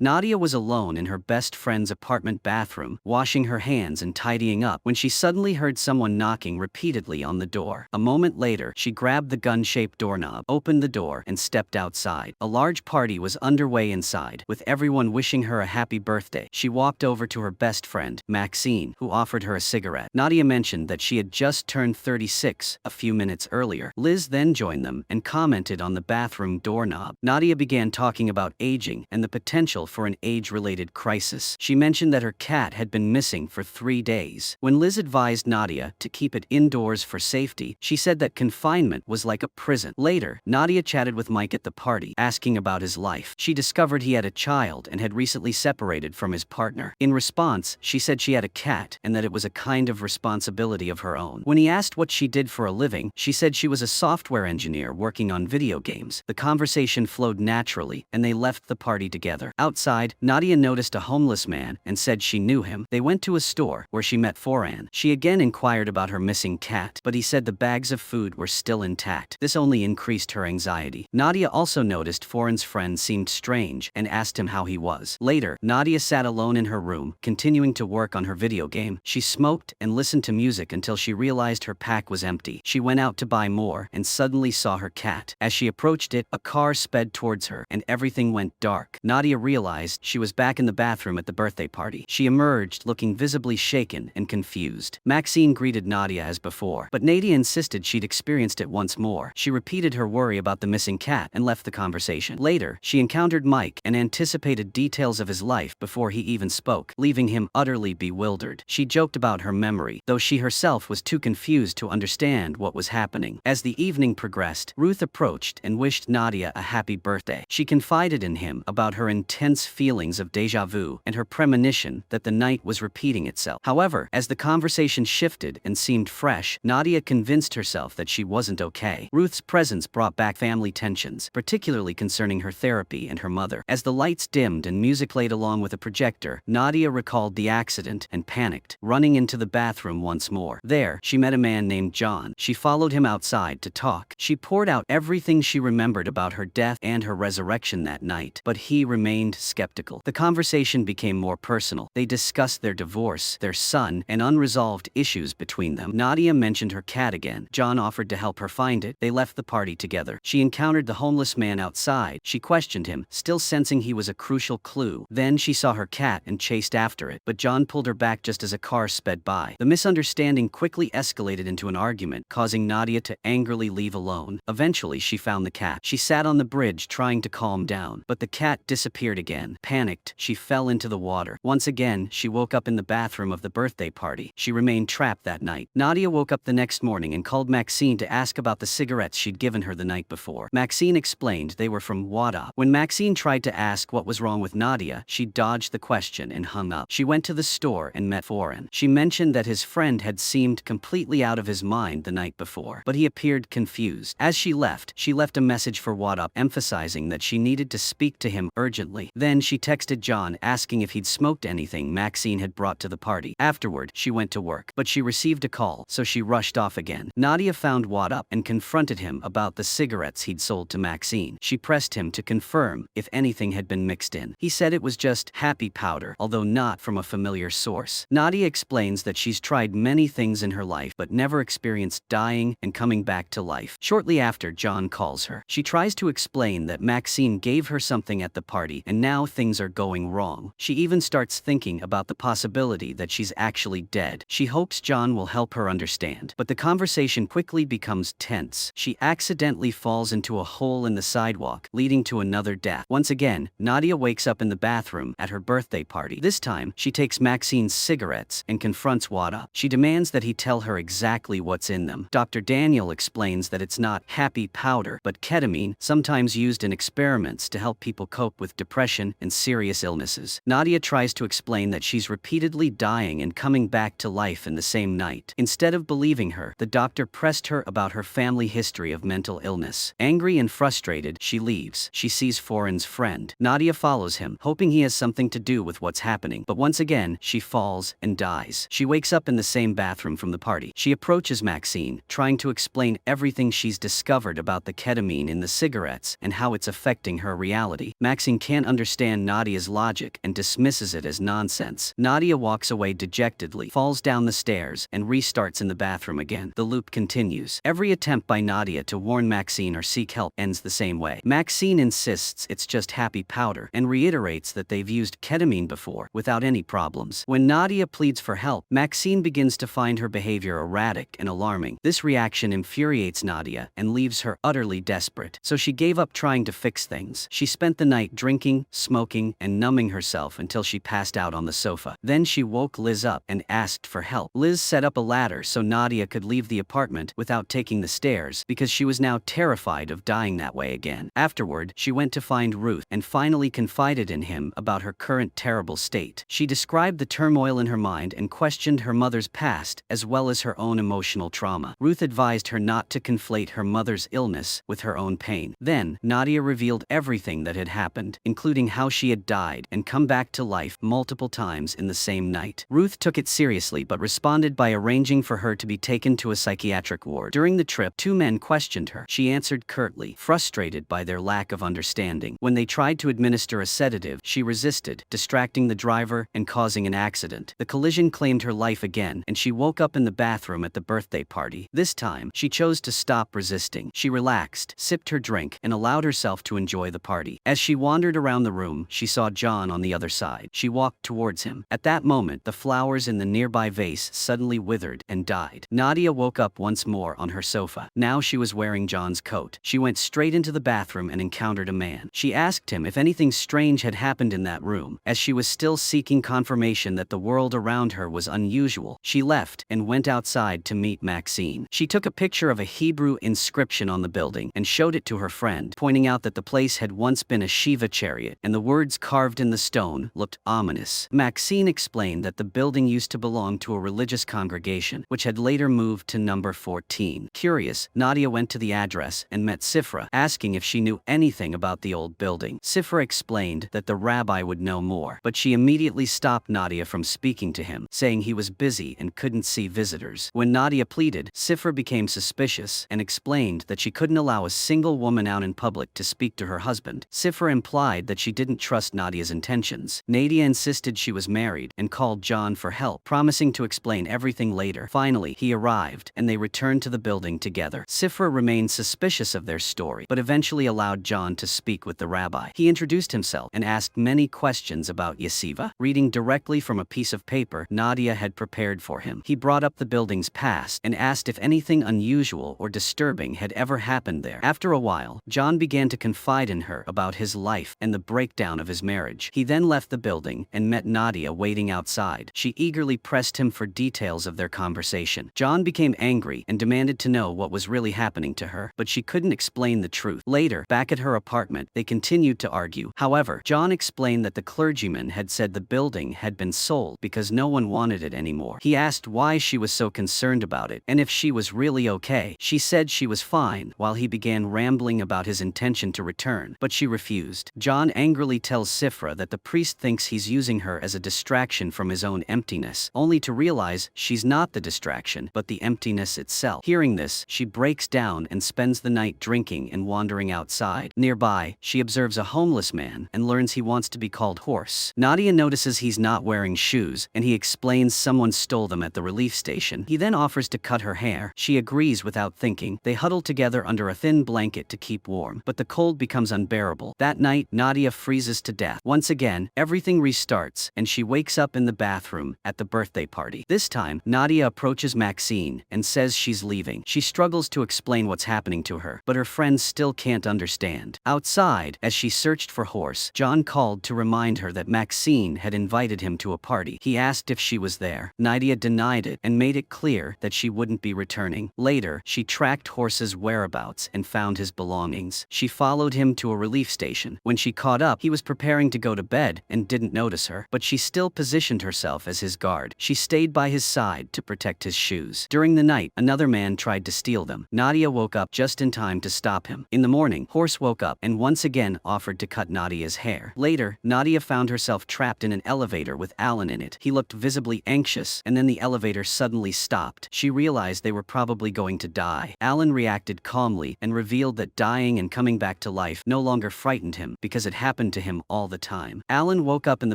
Nadia was alone in her best friend's apartment bathroom, washing her hands and tidying up, when she suddenly heard someone knocking repeatedly on the door. A moment later, she grabbed the gun-shaped doorknob, opened the door, and stepped outside. A large party was underway inside, with everyone wishing her a happy birthday. She walked over to her best friend, Maxine, who offered her a cigarette. Nadia mentioned that she had just turned 36 a few minutes earlier. Liz then joined them and commented on the bathroom doorknob. Nadia began talking about aging and the potential for an age-related crisis. She mentioned that her cat had been missing for 3 days. When Liz advised Nadia to keep it indoors for safety, she said that confinement was like a prison. Later, Nadia chatted with Mike at the party, asking about his life. She discovered he had a child and had recently separated from his partner. In response, she said she had a cat and that it was a kind of responsibility of her own. When he asked what she did for a living, she said she was a software engineer working on video games. The conversation flowed naturally, and they left the party together. Outside, Nadia noticed a homeless man and said she knew him. They went to a store where she met Foran. She again inquired about her missing cat, but he said the bags of food were still intact. This only increased her anxiety. Nadia also noticed Foran's friend seemed strange and asked him how he was. Later, Nadia sat alone in her room, continuing to work on her video game. She smoked and listened to music until she realized her pack was empty. She went out to buy more and suddenly saw her cat. As she approached it, a car sped towards her and everything went dark. Nadia realized she was back in the bathroom at the birthday party. She emerged looking visibly shaken and confused. Maxine greeted Nadia as before, but Nadia insisted she'd experienced it once more. She repeated her worry about the missing cat and left the conversation. Later, she encountered Mike and anticipated details of his life before he even spoke, leaving him utterly bewildered. She joked about her memory, though she herself was too confused to understand what was happening. As the evening progressed, Ruth approached and wished Nadia a happy birthday. She confided in him about her intense feelings of déjà vu and her premonition that the night was repeating itself. However, as the conversation shifted and seemed fresh, Nadia convinced herself that she wasn't okay. Ruth's presence brought back family tensions, particularly concerning her therapy and her mother. As the lights dimmed and music played along with a projector, Nadia recalled the accident and panicked, running into the bathroom once more. There, she met a man named John. She followed him outside to talk. She poured out everything she remembered about her death and her resurrection that night, but he remained skeptical. The conversation became more personal. They discussed their divorce, their son, and unresolved issues between them. Nadia mentioned her cat again. John offered to help her find it. They left the party together. She encountered the homeless man outside. She questioned him, still sensing he was a crucial clue. Then she saw her cat and chased after it, but John pulled her back just as a car sped by. The misunderstanding quickly escalated into an argument, causing Nadia to angrily leave alone. Eventually, she found the cat. She sat on the bridge trying to calm down, but the cat disappeared again. Panicked, she fell into the water. Once again, she woke up in the bathroom of the birthday party. She remained trapped that night. Nadia woke up the next morning and called Maxine to ask about the cigarettes she'd given her the night before. Maxine explained they were from Wada. When Maxine tried to ask what was wrong with Nadia, she dodged the question and hung up. She went to the store and met Foran. She mentioned that his friend had seemed completely out of his mind the night before, but he appeared confused. As she left a message for Wada, emphasizing that she needed to speak to him urgently. Then she texted John asking if he'd smoked anything Maxine had brought to the party. Afterward, she went to work, but she received a call, so she rushed off again. Nadia found Wada and confronted him about the cigarettes he'd sold to Maxine. She pressed him to confirm if anything had been mixed in. He said it was just happy powder, although not from a familiar source. Nadia explains that she's tried many things in her life but never experienced dying and coming back to life. Shortly after, John calls her. She tries to explain that Maxine gave her something at the party and now things are going wrong. She even starts thinking about the possibility that she's actually dead. She hopes John will help her understand, but the conversation quickly becomes tense. She accidentally falls into a hole in the sidewalk, leading to another death. Once again, Nadia wakes up in the bathroom at her birthday party. This time, she takes Maxine's cigarettes and confronts Wada. She demands that he tell her exactly what's in them. Dr. Daniel explains that it's not happy powder, but ketamine, sometimes used in experiments to help people cope with depression and serious illnesses. Nadia tries to explain that she's repeatedly dying and coming back to life in the same night. Instead of believing her, the doctor pressed her about her family history of mental illness. Angry and frustrated, she leaves. She sees Foran's friend. Nadia follows him, hoping he has something to do with what's happening, but once again, she falls and dies. She wakes up in the same bathroom from the party. She approaches Maxine, trying to explain everything she's discovered about the ketamine in the cigarettes and how it's affecting her reality. Maxine can't understand understand Nadia's logic and dismisses it as nonsense. Nadia walks away dejectedly, falls down the stairs, and restarts in the bathroom again. The loop continues. Every attempt by Nadia to warn Maxine or seek help ends the same way. Maxine insists it's just happy powder and reiterates that they've used ketamine before without any problems. When Nadia pleads for help, Maxine begins to find her behavior erratic and alarming. This reaction infuriates Nadia and leaves her utterly desperate, so she gave up trying to fix things. She spent the night drinking, smoking, and numbing herself until she passed out on the sofa. Then she woke Liz up and asked for help. Liz set up a ladder so Nadia could leave the apartment without taking the stairs because she was now terrified of dying that way again. Afterward, she went to find Ruth and finally confided in him about her current terrible state. She described the turmoil in her mind and questioned her mother's past as well as her own emotional trauma. Ruth advised her not to conflate her mother's illness with her own pain. Then, Nadia revealed everything that had happened, including how she had died and come back to life multiple times in the same night. Ruth took it seriously but responded by arranging for her to be taken to a psychiatric ward. During the trip, two men questioned her. She answered curtly, frustrated by their lack of understanding. When they tried to administer a sedative, she resisted, distracting the driver and causing an accident. The collision claimed her life again, and she woke up in the bathroom at the birthday party. This time, she chose to stop resisting. She relaxed, sipped her drink, and allowed herself to enjoy the party. As she wandered around the room, she saw John on the other side. She walked towards him. At that moment, the flowers in the nearby vase suddenly withered and died. Nadia woke up once more on her sofa. Now she was wearing John's coat. She went straight into the bathroom and encountered a man. She asked him if anything strange had happened in that room. As she was still seeking confirmation that the world around her was unusual, she left and went outside to meet Maxine. She took a picture of a Hebrew inscription on the building and showed it to her friend, pointing out that the place had once been a Shiva chariot, and the words carved in the stone looked ominous. Maxine explained that the building used to belong to a religious congregation, which had later moved to number 14. Curious, Nadia went to the address and met Sifra, asking if she knew anything about the old building. Sifra explained that the rabbi would know more, but she immediately stopped Nadia from speaking to him, saying he was busy and couldn't see visitors. When Nadia pleaded, Sifra became suspicious and explained that she couldn't allow a single woman out in public to speak to her husband. Sifra implied that she didn't trust Nadia's intentions. Nadia insisted she was married and called John for help, promising to explain everything later. Finally, he arrived, and they returned to the building together. Sifra remained suspicious of their story, but eventually allowed John to speak with the rabbi. He introduced himself and asked many questions about Yeshiva. Reading directly from a piece of paper Nadia had prepared for him, he brought up the building's past and asked if anything unusual or disturbing had ever happened there. After a while, John began to confide in her about his life and the breakdown of his marriage. He then left the building and met Nadia waiting outside. She eagerly pressed him for details of their conversation. John became angry and demanded to know what was really happening to her, but she couldn't explain the truth. Later, back at her apartment, they continued to argue. However, John explained that the clergyman had said the building had been sold because no one wanted it anymore. He asked why she was so concerned about it and if she was really okay. She said she was fine, while he began rambling about his intention to return, but she refused. John angrily tells Sifra that the priest thinks he's using her as a distraction from his own emptiness, only to realize she's not the distraction, but the emptiness itself. Hearing this, she breaks down and spends the night drinking and wandering outside. Nearby, she observes a homeless man and learns he wants to be called Horse. Nadia notices he's not wearing shoes, and he explains someone stole them at the relief station. He then offers to cut her hair. She agrees without thinking. They huddle together under a thin blanket to keep warm, but the cold becomes unbearable. That night, Nadia freezes to death. Once again, everything restarts, and she wakes up in the bathroom at the birthday party. This time, Nadia approaches Maxine and says she's leaving. She struggles to explain what's happening to her, but her friends still can't understand. Outside, as she searched for Horse, John called to remind her that Maxine had invited him to a party. He asked if she was there. Nadia denied it and made it clear that she wouldn't be returning. Later, she tracked Horse's whereabouts and found his belongings. She followed him to a relief station. When she caught up, he was preparing to go to bed and didn't notice her, but she still positioned herself as his guard. She stayed by his side to protect his shoes. During the night, another man tried to steal them. Nadia woke up just in time to stop him. In the morning, Horse woke up and once again offered to cut Nadia's hair. Later, Nadia found herself trapped in an elevator with Alan in it. He looked visibly anxious, and then the elevator suddenly stopped. She realized they were probably going to die. Alan reacted calmly and revealed that dying and coming back to life no longer frightened him because it happened happened to him all the time. Alan woke up in the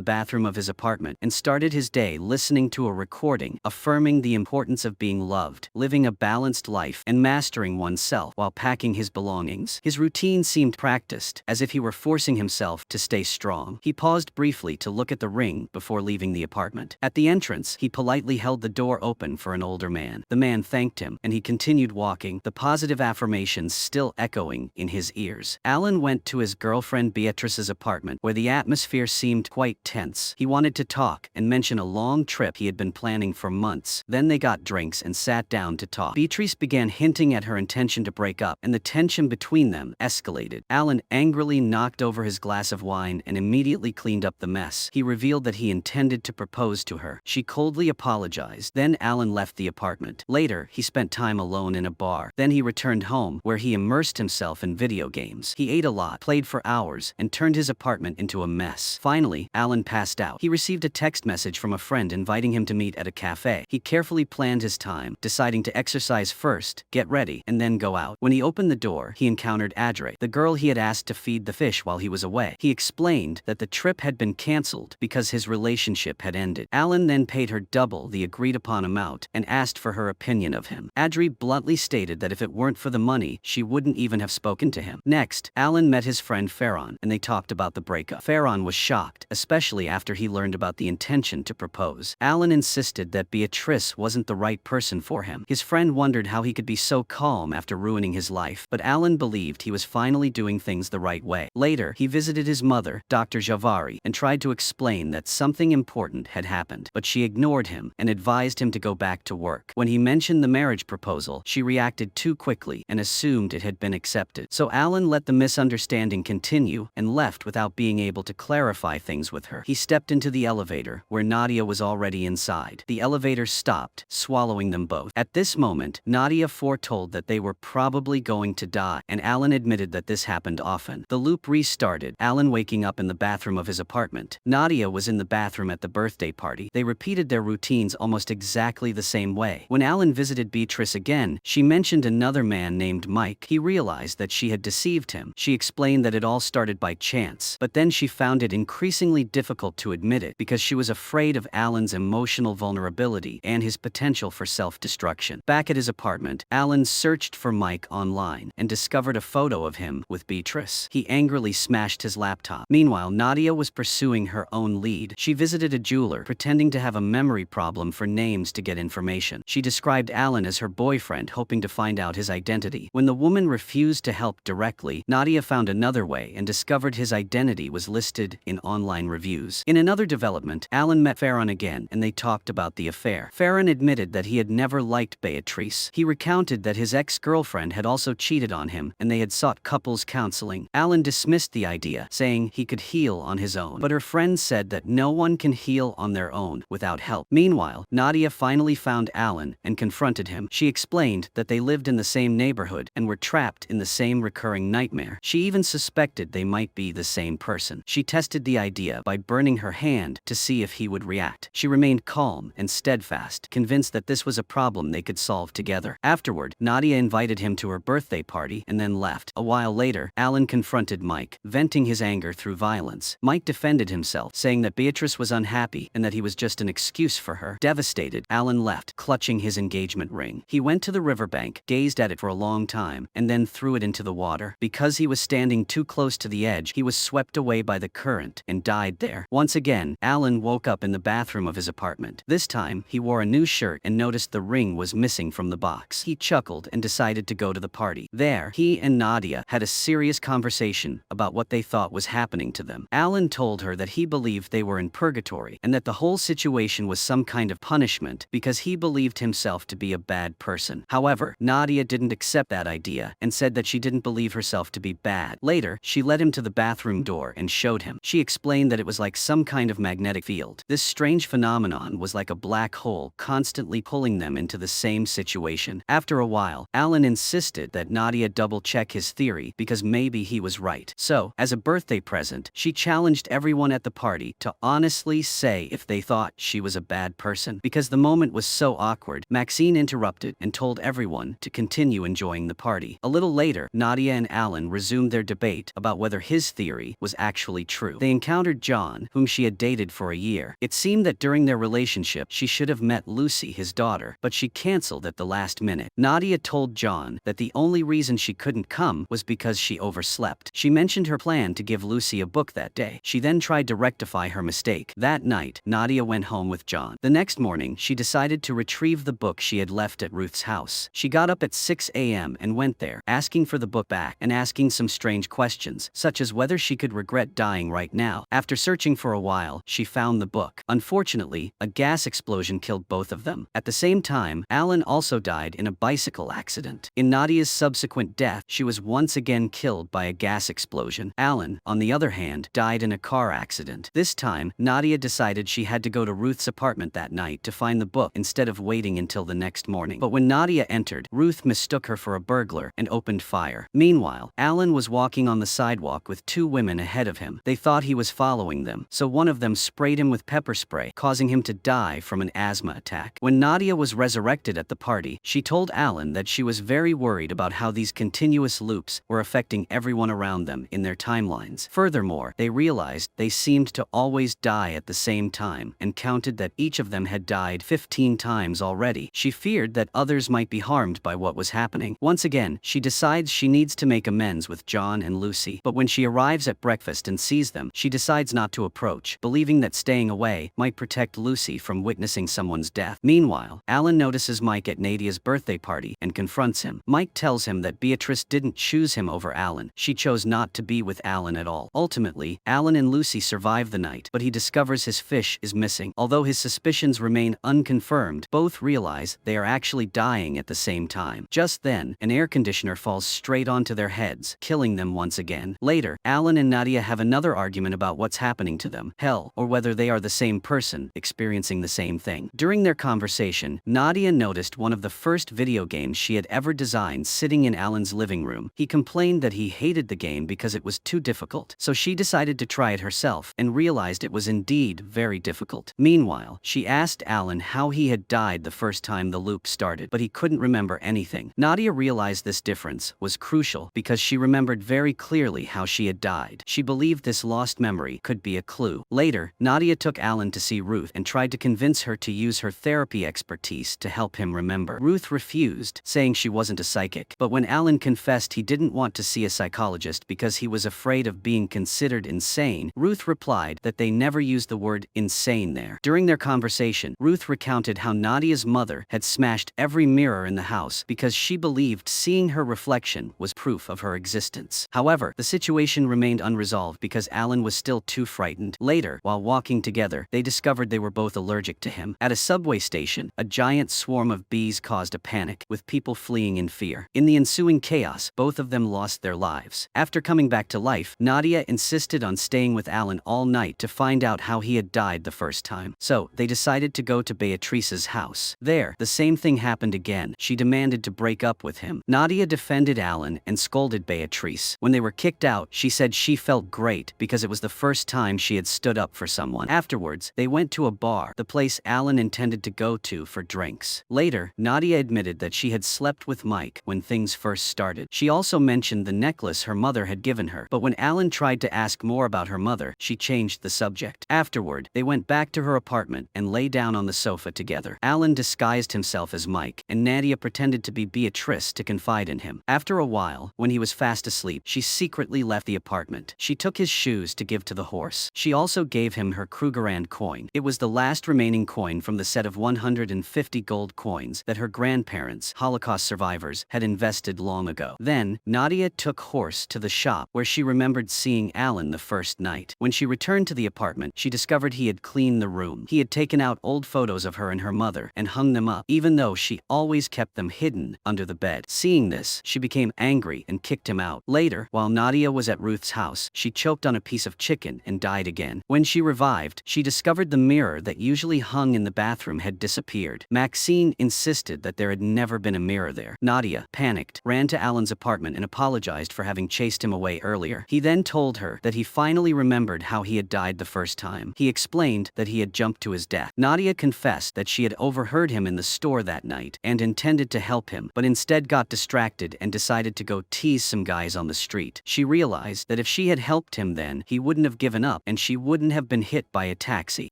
bathroom of his apartment and started his day listening to a recording affirming the importance of being loved, living a balanced life, and mastering oneself while packing his belongings. His routine seemed practiced, as if he were forcing himself to stay strong. He paused briefly to look at the ring before leaving the apartment. At the entrance, he politely held the door open for an older man. The man thanked him, and he continued walking, the positive affirmations still echoing in his ears. Alan went to his girlfriend Beatrice's apartment, where the atmosphere seemed quite tense. He wanted to talk and mention a long trip he had been planning for months. Then they got drinks and sat down to talk. Beatrice began hinting at her intention to break up, and the tension between them escalated. Alan angrily knocked over his glass of wine and immediately cleaned up the mess. He revealed that he intended to propose to her. She coldly apologized. Then Alan left the apartment. Later, he spent time alone in a bar. Then he returned home, where he immersed himself in video games. He ate a lot, played for hours, and turned his apartment into a mess. Finally, Alan passed out. He received a text message from a friend inviting him to meet at a cafe. He carefully planned his time, deciding to exercise first, get ready, and then go out. When he opened the door, he encountered Adre, the girl he had asked to feed the fish while he was away. He explained that the trip had been cancelled because his relationship had ended. Alan then paid her double the agreed-upon amount and asked for her opinion of him. Adre bluntly stated that if it weren't for the money, she wouldn't even have spoken to him. Next, Alan met his friend Farron, and they talked about the breakup. Farron was shocked, especially after he learned about the intention to propose. Alan insisted that Beatrice wasn't the right person for him. His friend wondered how he could be so calm after ruining his life, but Alan believed he was finally doing things the right way. Later, he visited his mother, Dr. Javari, and tried to explain that something important had happened, but she ignored him and advised him to go back to work. When he mentioned the marriage proposal, she reacted too quickly and assumed it had been accepted. So Alan let the misunderstanding continue and left without being able to clarify things with her. He stepped into the elevator, where Nadia was already inside. The elevator stopped, swallowing them both. At this moment, Nadia foretold that they were probably going to die, and Alan admitted that this happened often. The loop restarted, Alan waking up in the bathroom of his apartment. Nadia was in the bathroom at the birthday party. They repeated their routines almost exactly the same way. When Alan visited Beatrice again, she mentioned another man named Mike. He realized that she had deceived him. She explained that it all started by chance, but then she found it increasingly difficult to admit it because she was afraid of Alan's emotional vulnerability and his potential for self-destruction. Back at his apartment, Alan searched for Mike online and discovered a photo of him with Beatrice. He angrily smashed his laptop. Meanwhile, Nadia was pursuing her own lead. She visited a jeweler, pretending to have a memory problem for names to get information. She described Alan as her boyfriend, hoping to find out his identity. When the woman refused to help directly, Nadia found another way and discovered his identity was listed in online reviews. In another development, Alan met Farron again, and they talked about the affair. Farron admitted that he had never liked Beatrice. He recounted that his ex-girlfriend had also cheated on him, and they had sought couples counseling. Alan dismissed the idea, saying he could heal on his own, but her friend said that no one can heal on their own without help. Meanwhile, Nadia finally found Alan and confronted him. She explained that they lived in the same neighborhood and were trapped in the same recurring nightmare. She even suspected they might be the same person. She tested the idea by burning her hand to see if he would react. She remained calm and steadfast, convinced that this was a problem they could solve together. Afterward, Nadia invited him to her birthday party and then left. A while later, Alan confronted Mike, venting his anger through violence. Mike defended himself, saying that Beatrice was unhappy and that he was just an excuse for her. Devastated, Alan left, clutching his engagement ring. He went to the riverbank, gazed at it for a long time, and then threw it into the water. Because he was standing too close to the edge, he was swept away by the current and died there. Once again, Alan woke up in the bathroom of his apartment. This time, he wore a new shirt and noticed the ring was missing from the box. He chuckled and decided to go to the party. There, he and Nadia had a serious conversation about what they thought was happening to them. Alan told her that he believed they were in purgatory and that the whole situation was some kind of punishment because he believed himself to be a bad person. However, Nadia didn't accept that idea and said that she didn't believe herself to be bad. Later, she led him to the bathroom door and showed him. She explained that it was like some kind of magnetic field. This strange phenomenon was like a black hole constantly pulling them into the same situation. After a while, Alan insisted that Nadia double-check his theory because maybe he was right. So, as a birthday present, she challenged everyone at the party to honestly say if they thought she was a bad person. Because the moment was so awkward, Maxine interrupted and told everyone to continue enjoying the party. A little later, Nadia and Alan resumed their debate about whether his theory theory was actually true. They encountered John, whom she had dated for a year. It seemed that during their relationship she should have met Lucy, his daughter, but she canceled at the last minute. Nadia told John that the only reason she couldn't come was because she overslept. She mentioned her plan to give Lucy a book that day. She then tried to rectify her mistake. That night, Nadia went home with John. The next morning, she decided to retrieve the book she had left at Ruth's house. She got up at 6 a.m. and went there, asking for the book back and asking some strange questions, such as whether she could regret dying right now. After searching for a while, she found the book. Unfortunately, a gas explosion killed both of them. At the same time, Alan also died in a bicycle accident. In Nadia's subsequent death, she was once again killed by a gas explosion. Alan, on the other hand, died in a car accident. This time, Nadia decided she had to go to Ruth's apartment that night to find the book instead of waiting until the next morning. But when Nadia entered, Ruth mistook her for a burglar and opened fire. Meanwhile, Alan was walking on the sidewalk with two women ahead of him. They thought he was following them, so one of them sprayed him with pepper spray, causing him to die from an asthma attack. When Nadia was resurrected at the party, she told Alan that she was very worried about how these continuous loops were affecting everyone around them in their timelines. Furthermore, they realized they seemed to always die at the same time and counted that each of them had died 15 times already. She feared that others might be harmed by what was happening. Once again, she decides she needs to make amends with John and Lucy, but when she arrives at breakfast and sees them, she decides not to approach, believing that staying away might protect Lucy from witnessing someone's death. Meanwhile, Alan notices Mike at Nadia's birthday party and confronts him. Mike tells him that Beatrice didn't choose him over Alan. She chose not to be with Alan at all. Ultimately, Alan and Lucy survive the night, but he discovers his fish is missing. Although his suspicions remain unconfirmed, both realize they are actually dying at the same time. Just then, an air conditioner falls straight onto their heads, killing them once again. Later, Alan and Nadia have another argument about what's happening to them, hell, or whether they are the same person, experiencing the same thing. During their conversation, Nadia noticed one of the first video games she had ever designed sitting in Alan's living room. He complained that he hated the game because it was too difficult, so she decided to try it herself and realized it was indeed very difficult. Meanwhile, she asked Alan how he had died the first time the loop started, but he couldn't remember anything. Nadia realized this difference was crucial because she remembered very clearly how she had died. She believed this lost memory could be a clue. Later, Nadia took Alan to see Ruth and tried to convince her to use her therapy expertise to help him remember. Ruth refused, saying she wasn't a psychic. But when Alan confessed he didn't want to see a psychologist because he was afraid of being considered insane, Ruth replied that they never used the word insane there. During their conversation, Ruth recounted how Nadia's mother had smashed every mirror in the house because she believed seeing her reflection was proof of her existence. However, the situation remained unresolved because Alan was still too frightened. Later, while walking together, they discovered they were both allergic to him. At a subway station, a giant swarm of bees caused a panic, with people fleeing in fear. In the ensuing chaos, both of them lost their lives. After coming back to life, Nadia insisted on staying with Alan all night to find out how he had died the first time. So, they decided to go to Beatrice's house. There, the same thing happened again. She demanded to break up with him. Nadia defended Alan and scolded Beatrice. When they were kicked out, she said she felt great because it was the first time she had stood up for someone. Afterwards, they went to a bar, the place Alan intended to go to for drinks. Later, Nadia admitted that she had slept with Mike when things first started. She also mentioned the necklace her mother had given her, but when Alan tried to ask more about her mother, she changed the subject. Afterward, they went back to her apartment and lay down on the sofa together. Alan disguised himself as Mike, and Nadia pretended to be Beatrice to confide in him. After a while, when he was fast asleep, she secretly left the apartment. She took his shoes to give to the horse. She also gave him her Krugerrand coin. It was the last remaining coin from the set of 150 gold coins that her grandparents, Holocaust survivors, had invested long ago. Then, Nadia took Horse to the shop where she remembered seeing Alan the first night. When she returned to the apartment, she discovered he had cleaned the room. He had taken out old photos of her and her mother and hung them up, even though she always kept them hidden under the bed. Seeing this, she became angry and kicked him out. Later, while Nadia was at Ruth's house, she choked on a piece of chicken and died again. When she revived, she discovered the mirror that usually hung in the bathroom had disappeared. Maxine insisted that there had never been a mirror there. Nadia, panicked, ran to Alan's apartment and apologized for having chased him away earlier. He then told her that he finally remembered how he had died the first time. He explained that he had jumped to his death. Nadia confessed that she had overheard him in the store that night and intended to help him, but instead got distracted and decided to go tease some guys on the street. She realized that if she had helped him then, he wouldn't have given up and she wouldn't have been hit by a taxi.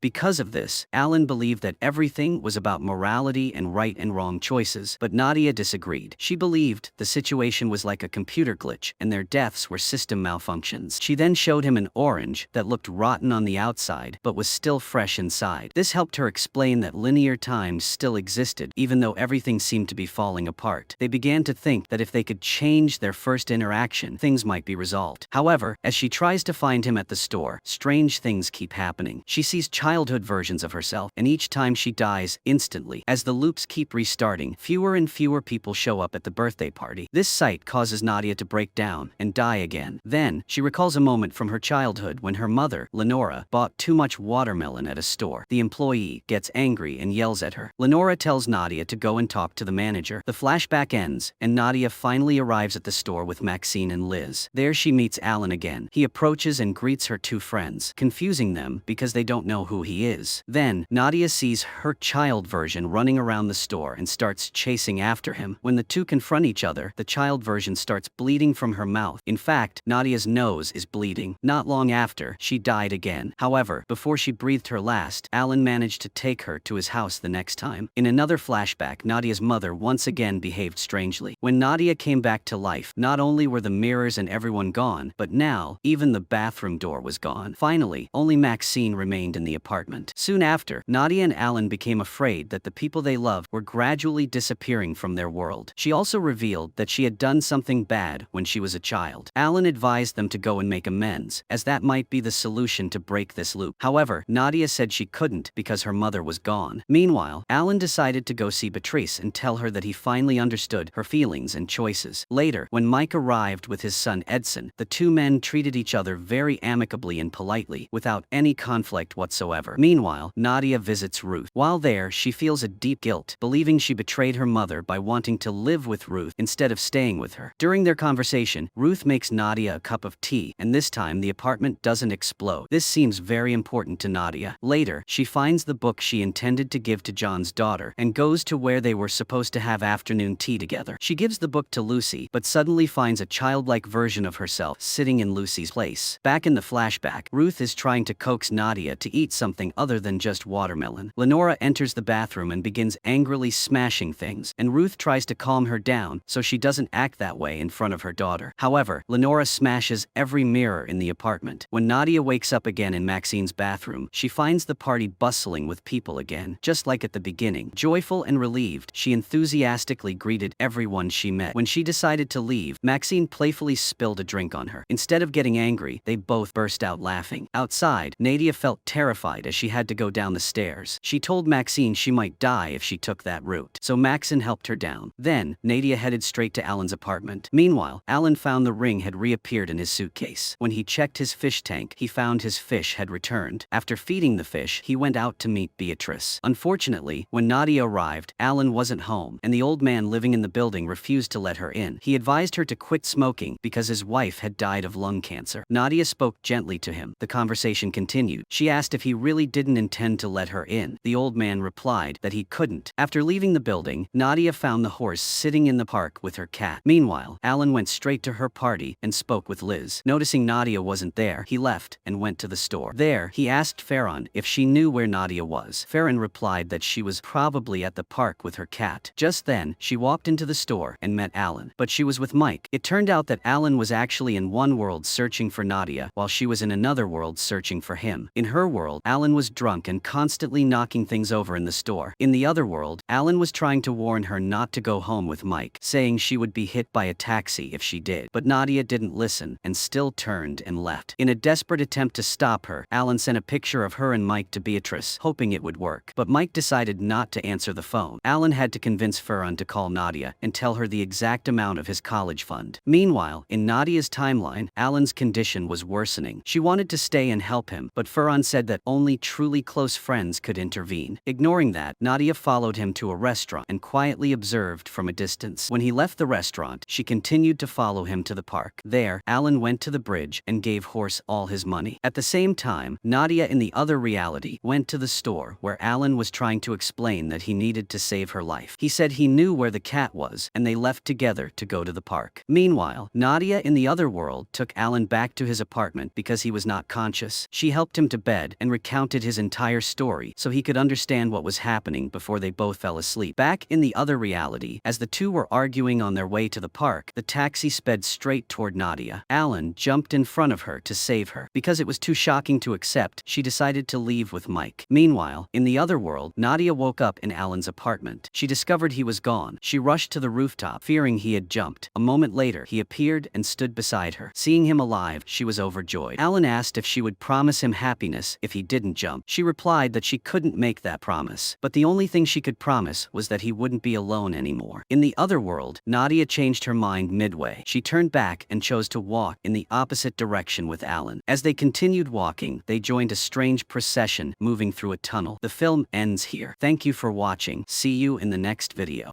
Because of this, Alan believed that everything was about morality and right and wrong choices, but Nadia disagreed. She believed the situation was like a computer glitch and their deaths were system malfunctions. She then showed him an orange that looked rotten on the outside but was still fresh inside. This helped her explain that linear time still existed even though everything seemed to be falling apart. They began to think that if they could change their first interaction, things might be resolved. However, as she tries to find him at the store, strange things keep happening. She sees childhood versions of herself, and each time she dies instantly. As the loops keep restarting, fewer and fewer people show up at the birthday party. This sight causes Nadia to break down and die again. Then, she recalls a moment from her childhood when her mother, Lenora, bought too much watermelon at a store. The employee gets angry and yells at her. Lenora tells Nadia to go and talk to the manager. The flashback ends, and Nadia finally arrives at the store with Maxine and Liz. There she meets Alan again. He approaches and greets her two friends, confusing them because they don't know who he is. Then, Nadia sees her child version running around the store and starts chasing after him. When the two confront each other, the child version starts bleeding from her mouth. In fact, Nadia's nose is bleeding. Not long after, she died again. However, before she breathed her last, Alan managed to take her to his house the next time. In another flashback, Nadia's mother once again behaved strangely. When Nadia came back to life, not only were the mirrors and everyone gone, but now, even the bathroom door was gone. Finally, only Maxine remained in the apartment. Soon after, Nadia and Alan became afraid that the people they loved were gradually disappearing from their world. She also revealed that she had done something bad when she was a child. Alan advised them to go and make amends, as that might be the solution to break this loop. However, Nadia said she couldn't because her mother was gone. Meanwhile, Alan decided to go see Beatrice and tell her that he finally understood her feelings and choices. Later, when Mike arrived with his son Edson, the two men treated each other very amicably and politely, without any conflict whatsoever. Meanwhile, Nadia visits Ruth. While there, she feels a deep guilt, believing she betrayed her mother by wanting to live with Ruth instead of staying with her. During their conversation, Ruth makes Nadia a cup of tea, and this time the apartment doesn't explode. This seems very important to Nadia. Later, she finds the book she intended to give to John's daughter and goes to where they were supposed to have afternoon tea together. She gives the book to Lucy, but suddenly finds a childlike version of herself sitting in Lucy's place. Back in the flashback, Ruth is trying to coax Nadia to eat something other than just watermelon. Lenora enters the bathroom and begins angrily smashing things, and Ruth tries to calm her down so she doesn't act that way in front of her daughter. However, Lenora smashes every mirror in the apartment. When Nadia wakes up again in Maxine's bathroom, she finds the party bustling with people again, just like at the beginning. Joyful and relieved, she enthusiastically greeted everyone she met. When she decided to leave, Maxine playfully spilled a drink on her. Instead of getting angry, they both burst out laughing. Outside, Nadia felt terrified as she had to go down the stairs. She told Maxine she might die if she took that route, so Maxine helped her down. Then, Nadia headed straight to Alan's apartment. Meanwhile, Alan found the ring had reappeared in his suitcase. When he checked his fish tank, he found his fish had returned. After feeding the fish, he went out to meet Beatrice. Unfortunately, when Nadia arrived, Alan wasn't home, and the old man living in the building refused to let her in. He advised her to quit smoking because his wife had died of lung cancer. Nadia spoke gently to him. The conversation continued. She asked if he really didn't intend to let her in. The old man replied that he couldn't. After leaving the building, Nadia found the horse sitting in the park with her cat. Meanwhile, Alan went straight to her party and spoke with Liz. Noticing Nadia wasn't there, he left and went to the store. There, he asked Farron if she knew where Nadia was. Farron replied that she was probably at the park with her cat. Just then, she walked into the store and met Alan, but she was with Mike. It turned out that Alan was actually in one world searching for Nadia, while she was in another world searching for him. In her world, Alan was drunk and constantly knocking things over in the store. In the other world, Alan was trying to warn her not to go home with Mike, saying she would be hit by a taxi if she did. But Nadia didn't listen and still turned and left. In a desperate attempt to stop her, Alan sent a picture of her and Mike to Beatrice, hoping it would work. But Mike decided not to answer the phone. Alan had to convince Farron to call Nadia and tell her the exact amount of his college fund. Meanwhile, in Nadia's timeline, Alan's condition was worsening. She wanted to stay and help him, but Farron said that only truly close friends could intervene. Ignoring that, Nadia followed him to a restaurant and quietly observed from a distance. When he left the restaurant, she continued to follow him to the park. There, Alan went to the bridge and gave Horse all his money. At the same time, Nadia in the other reality went to the store where Alan was trying to explain that he needed to save her life. He said he knew where the cat was, and they left together to go to the park. Meanwhile, Nadia in the other world took Alan back to his apartment because he was not conscious. She helped him to bed and recounted his entire story so he could understand what was happening before they both fell asleep. Back in the other reality, as the two were arguing on their way to the park, the taxi sped straight toward Nadia. Alan jumped in front of her to save her. Because it was too shocking to accept, she decided to leave with Mike. Meanwhile, in the other world, Nadia woke up in Alan's apartment. She discovered he was gone. She rushed to the rooftop, fearing he had jumped. A moment later, he appeared and stood beside her. Seeing him alive, she was overjoyed. Alan asked if she would promise him happiness if he didn't jump. She replied that she couldn't make that promise, but the only thing she could promise was that he wouldn't be alone anymore. In the other world, Nadia changed her mind midway. She turned back and chose to walk in the opposite direction with Alan. As they continued walking, they joined a strange procession moving through a tunnel. The film ends here. Thank you for watching. See you in the next video.